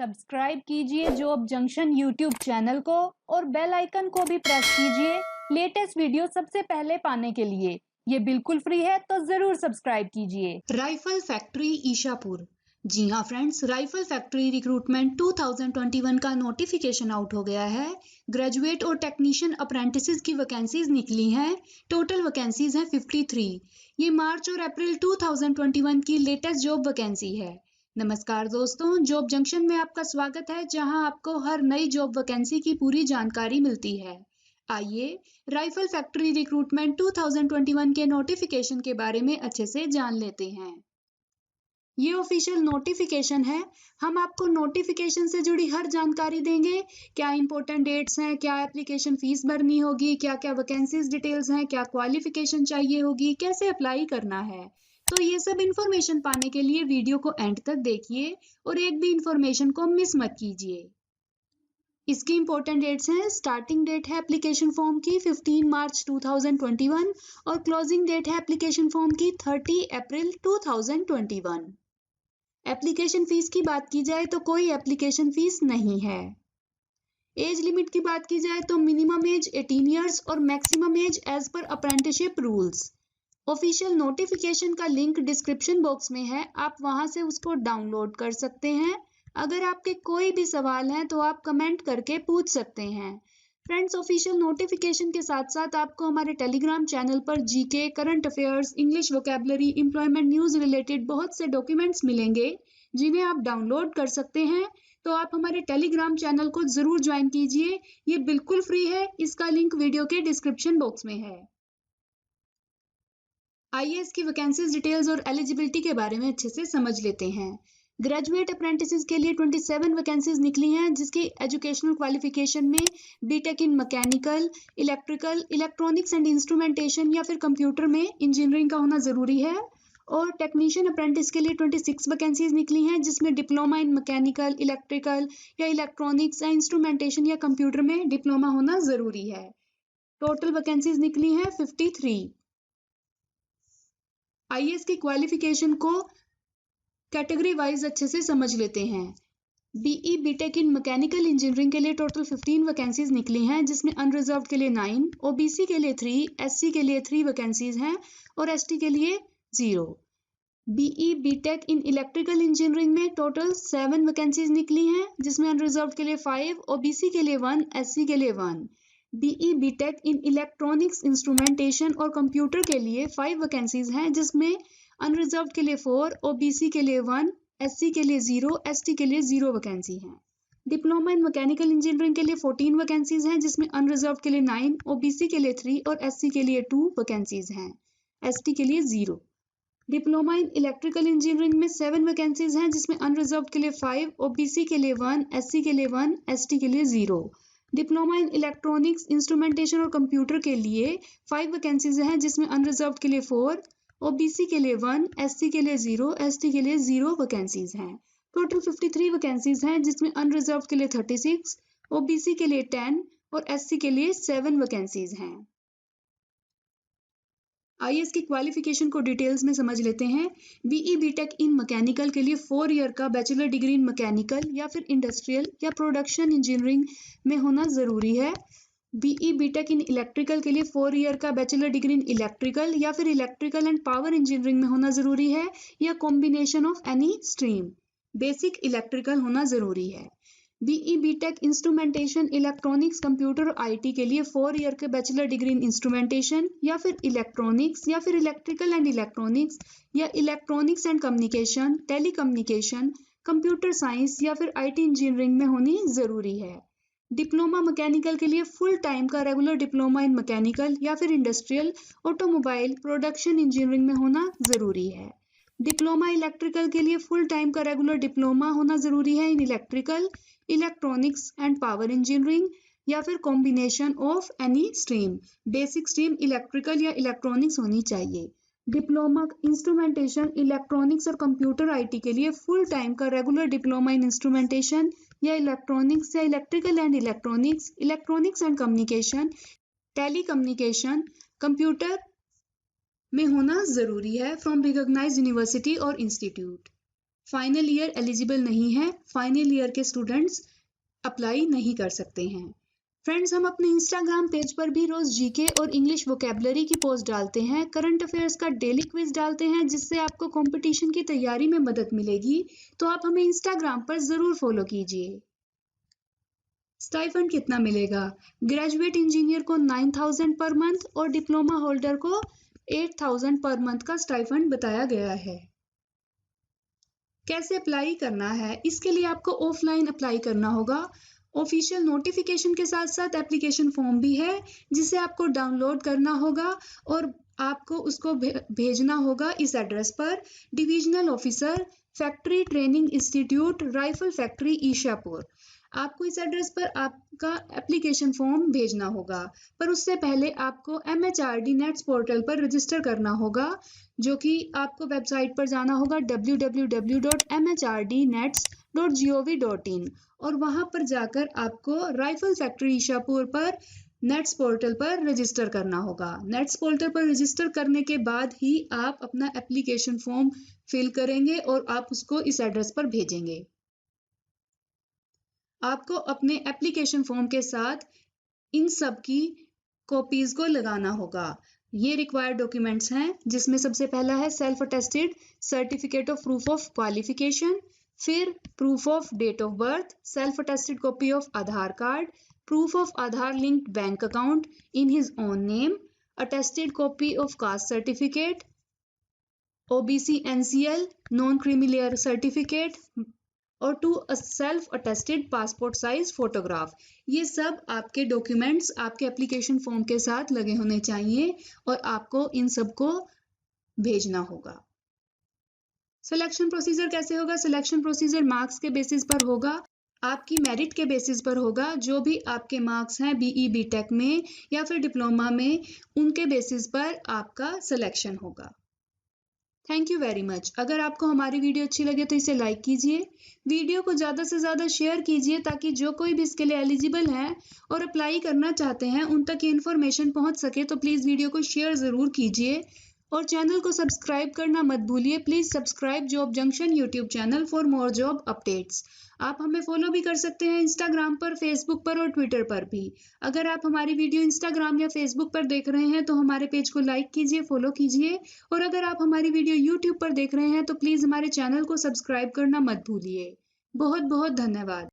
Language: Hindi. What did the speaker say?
सब्सक्राइब कीजिए जॉब जंक्शन यूट्यूब चैनल को और बेल आइकन को भी प्रेस कीजिए लेटेस्ट वीडियो सबसे पहले पाने के लिए। ये बिल्कुल फ्री है तो जरूर सब्सक्राइब कीजिए। Rifle factory Ishapur. जी हाँ फ्रेंड्स, राइफल फैक्ट्री रिक्रूटमेंट 2021 का नोटिफिकेशन आउट हो गया है। ग्रेजुएट और टेक्नीशियन अप्रेंटिसेस की वैकेंसीज निकली हैं। टोटल वैकेंसीज हैं 53। ये मार्च और अप्रैल 2021 की लेटेस्ट जॉब वैकेंसी है। नमस्कार दोस्तों, जॉब जंक्शन में आपका स्वागत है, जहां आपको हर नई जॉब वैकेंसी की पूरी जानकारी मिलती है। आइए राइफल फैक्ट्री रिक्रूटमेंट 2021 के नोटिफिकेशन के बारे में अच्छे से जान लेते हैं। ये ऑफिशियल नोटिफिकेशन है। हम आपको नोटिफिकेशन से जुड़ी हर जानकारी देंगे। क्या इंपॉर्टेंट डेट्स हैं, क्या एप्लीकेशन फीस भरनी होगी, क्या क्या वैकेंसीज डिटेल्स हैं, क्या क्वालिफिकेशन चाहिए होगी, कैसे अप्लाई करना है। तो ये सब इंफॉर्मेशन पाने के लिए वीडियो को एंड तक देखिए और एक भी इंफॉर्मेशन को मिस मत कीजिए। इसकी इंपॉर्टेंट डेट्स हैं। स्टार्टिंग डेट है एप्लीकेशन फॉर्म की 15 मार्च 2021 और क्लोजिंग डेट है एप्लीकेशन फॉर्म की 30 अप्रैल 2021। एप्लीकेशन फीस की बात की जाए तो कोई एप्लीकेशन फीस नहीं है। एज लिमिट की बात की जाए तो मिनिमम एज 18 इयर्स और maximum age as per apprenticeship rules. Official notification का लिंक डिस्क्रिप्शन बॉक्स में है, आप वहां से उसको डाउनलोड कर सकते हैं। अगर आपके कोई भी सवाल हैं तो आप कमेंट करके पूछ सकते हैं। फ्रेंड्स, ऑफिशियल नोटिफिकेशन के साथ साथ आपको हमारे टेलीग्राम चैनल पर GK, current affairs, English vocabulary, employment news related बहुत से डॉक्यूमेंट्स मिलेंगे जिन्हें आप डाउनलोड कर सकते हैं। तो आप हमारे टेलीग्राम चैनल को जरूर ज्वाइन कीजिए। ये बिल्कुल फ्री है। इसका लिंक वीडियो के डिस्क्रिप्शन बॉक्स में है। आइए इसकी वैकेंसीज डिटेल्स और एलिजिबिलिटी के बारे में अच्छे से समझ लेते हैं। ग्रेजुएट अप्रेंटिसेस के लिए 27 वैकेंसीज निकली हैं, जिसकी एजुकेशनल क्वालिफिकेशन में BTech in mechanical, electrical, electronics and instrumentation या फिर कंप्यूटर में इंजीनियरिंग का होना जरूरी है। और टेक्नीशियन अप्रेंटिस के लिए 26 वैकेंसीज निकली हैं, जिसमें डिप्लोमा इन मैकेनिकल, इलेक्ट्रिकल या इलेक्ट्रॉनिक्स या इंस्ट्रूमेंटेशन या कंप्यूटर में डिप्लोमा होना जरूरी है। टोटल वैकेंसीज निकली हैं 53। आइए इसकी क्वालिफिकेशन को कैटेगरी वाइज अच्छे से समझ लेते हैं। BE BTech in mechanical engineering के लिए टोटल 15 वैकेंसीज निकली हैं, जिसमें अनरिजर्व्ड के लिए 9, ओबीसी के लिए 3, एससी के लिए 3 वैकेंसीज हैं और एसटी के लिए 0। BE BTech in electrical engineering में टोटल 7 वैकेंसीज निकली हैं, जिसमें अनरिजर्व्ड के लिए 5, ओबीसी के लिए 1, एससी के लिए 1। BE BTech in electronics instrumentation और कंप्यूटर के लिए 5 वैकेंसीज हैं, जिसमें अनरिजर्व्ड के लिए 4, ओबीसी के लिए 1, एससी के लिए 0, एसटी के लिए 0 वैकेंसी है। डिप्लोमा इन मैकेनिकल इंजीनियरिंग के लिए 14 वैकेंसीज हैं, जिसमें अनरिजर्व्ड के लिए 9, ओबीसी के लिए 3 और एससी के लिए 2 वैकेंसीज हैं, एसटी के लिए 0। डिप्लोमा इन इलेक्ट्रिकल इंजीनियरिंग में 7 वैकेंसीज हैं, जिसमें अनरिजर्व्ड के लिए 5, ओबीसी के लिए 1, एससी के लिए 1, एसटी के लिए 0। डिप्लोमा इन इलेक्ट्रॉनिक्स इंस्ट्रूमेंटेशन और कंप्यूटर के लिए 5 वैकेंसीज हैं, जिसमें अनरिजर्व्ड के लिए 4, ओबीसी के लिए 1, एससी के लिए 0, एसटी के लिए 0 वैकेंसीज हैं। टोटल 53 वैकेंसीज हैं, जिसमें अनरिजर्व्ड के लिए 36, ओबीसी के लिए 10 और एससी के लिए 7 वैकेंसीज हैं। आइए इसकी क्वालिफिकेशन को डिटेल्स में समझ लेते हैं। बीई बीटेक इन मैकेनिकल के लिए 4 ईयर का बैचलर डिग्री इन मैकेनिकल या फिर इंडस्ट्रियल या प्रोडक्शन इंजीनियरिंग में होना जरूरी है। बीई बीटेक इन इलेक्ट्रिकल के लिए 4 ईयर का बैचलर डिग्री इन इलेक्ट्रिकल या फिर इलेक्ट्रिकल एंड पावर इंजीनियरिंग में होना जरूरी है, या combination of any stream. Basic electrical होना जरूरी है। BE B Tech instrumentation, electronics, computer और आईटी के लिए 4 ईयर के बैचलर डिग्री इन इंस्ट्रूमेंटेशन या फिर इलेक्ट्रॉनिक्स या फिर इलेक्ट्रिकल एंड इलेक्ट्रॉनिक्स या electronics and communication, telecommunication, computer science या फिर आईटी इंजीनियरिंग में होनी जरूरी है। डिप्लोमा मैकेनिकल के लिए फुल टाइम का रेगुलर डिप्लोमा इन मैकेनिकल या फिर इंडस्ट्रियल, ऑटोमोबाइल, प्रोडक्शन इंजीनियरिंग में होना जरूरी है। डिप्लोमा इलेक्ट्रिकल के लिए फुल टाइम का रेगुलर डिप्लोमा होना जरूरी है in electrical, electronics and power engineering या फिर combination of any stream. Basic stream electrical या इलेक्ट्रॉनिक्स होनी चाहिए। डिप्लोमा इंस्ट्रूमेंटेशन, इलेक्ट्रॉनिक्स और कंप्यूटर आईटी के लिए फुल टाइम का रेगुलर डिप्लोमा इन इंस्ट्रूमेंटेशन या इलेक्ट्रॉनिक्स या electrical and electronics, electronics and communication, telecommunication, computer में होना जरूरी है फ्रॉम रिकॉग्नाइज्ड यूनिवर्सिटी और इंस्टीट्यूट। फाइनल ईयर एलिजिबल नहीं है, फाइनल ईयर के स्टूडेंट्स अप्लाई नहीं कर सकते हैं। फ्रेंड्स, हम अपने इंस्टाग्राम पेज पर भी रोज जीके और इंग्लिश वोकेबलरी की पोस्ट डालते हैं, करंट अफेयर्स का डेली क्विज डालते हैं, जिससे आपको कंपटीशन की तैयारी में मदद मिलेगी। तो आप हमें इंस्टाग्राम पर जरूर फॉलो कीजिए। स्टाइफंड कितना मिलेगा? ग्रेजुएट इंजीनियर को 9,000 पर मंथ और डिप्लोमा होल्डर को 8,000 पर मंथ का स्टाइफंड बताया गया है। कैसे अप्लाई करना है? इसके लिए आपको ऑफलाइन अप्लाई करना होगा। ऑफिशियल नोटिफिकेशन के साथ साथ एप्लीकेशन फॉर्म भी है, जिसे आपको डाउनलोड करना होगा और आपको उसको भेजना होगा इस एड्रेस पर: divisional officer, factory training institute, rifle factory, Ishapur. आपको इस एड्रेस पर आपका एप्लीकेशन फॉर्म भेजना होगा, पर उससे पहले आपको MHRD नेट्स पोर्टल पर रजिस्टर करना होगा, जो कि आपको वेबसाइट पर जाना होगा www.mhrdnets.gov.in, और वहां पर जाकर आपको राइफल फैक्ट्री ईशापुर पर नेट्स पोर्टल पर रजिस्टर करना होगा। नेट्स पोर्टल पर रजिस्टर करने के बाद ही आप अपना एप्लीकेशन फॉर्म फिल करेंगे और आप उसको इस एड्रेस पर भेजेंगे। आपको अपने एप्लीकेशन फॉर्म के साथ इन सब की कॉपीज को लगाना होगा। ये रिक्वायर्ड डॉक्यूमेंट्स हैं, जिसमें सबसे पहला है self attested certificate of proof of qualification, फिर proof of date of birth, self attested copy of Aadhaar card, proof of Aadhaar linked bank account in his own name, attested copy of caste certificate, OBC NCL non creamy layer certificate और two self attested passport size photograph. ये सब आपके डॉक्यूमेंट्स आपके एप्लीकेशन फॉर्म के साथ लगे होने चाहिए और आपको इन सब को भेजना होगा। सिलेक्शन प्रोसीजर कैसे होगा? सिलेक्शन प्रोसीजर मार्क्स के बेसिस पर होगा, आपकी मेरिट के बेसिस पर होगा। जो भी आपके मार्क्स हैं BE BTech में या फिर डिप्लोमा में, उनके बेसिस पर आपका सिलेक्शन होगा। Thank you very much. अगर आपको हमारी वीडियो अच्छी लगे तो इसे लाइक कीजिए, वीडियो को ज़्यादा से ज़्यादा शेयर कीजिए, ताकि जो कोई भी इसके लिए एलिजिबल है और अप्लाई करना चाहते हैं उन तक ये इन्फॉर्मेशन पहुंच सके। तो प्लीज़ वीडियो को शेयर ज़रूर कीजिए और चैनल को सब्सक्राइब करना मत भूलिए। Please subscribe job junction YouTube channel for more job updates. आप हमें फॉलो भी कर सकते हैं इंस्टाग्राम पर, फेसबुक पर और ट्विटर पर भी। अगर आप हमारी वीडियो इंस्टाग्राम या फेसबुक पर देख रहे हैं तो हमारे पेज को लाइक कीजिए, फॉलो कीजिए, और अगर आप हमारी वीडियो यूट्यूब पर देख रहे हैं तो प्लीज़ हमारे चैनल को सब्सक्राइब करना मत भूलिए। बहुत बहुत धन्यवाद।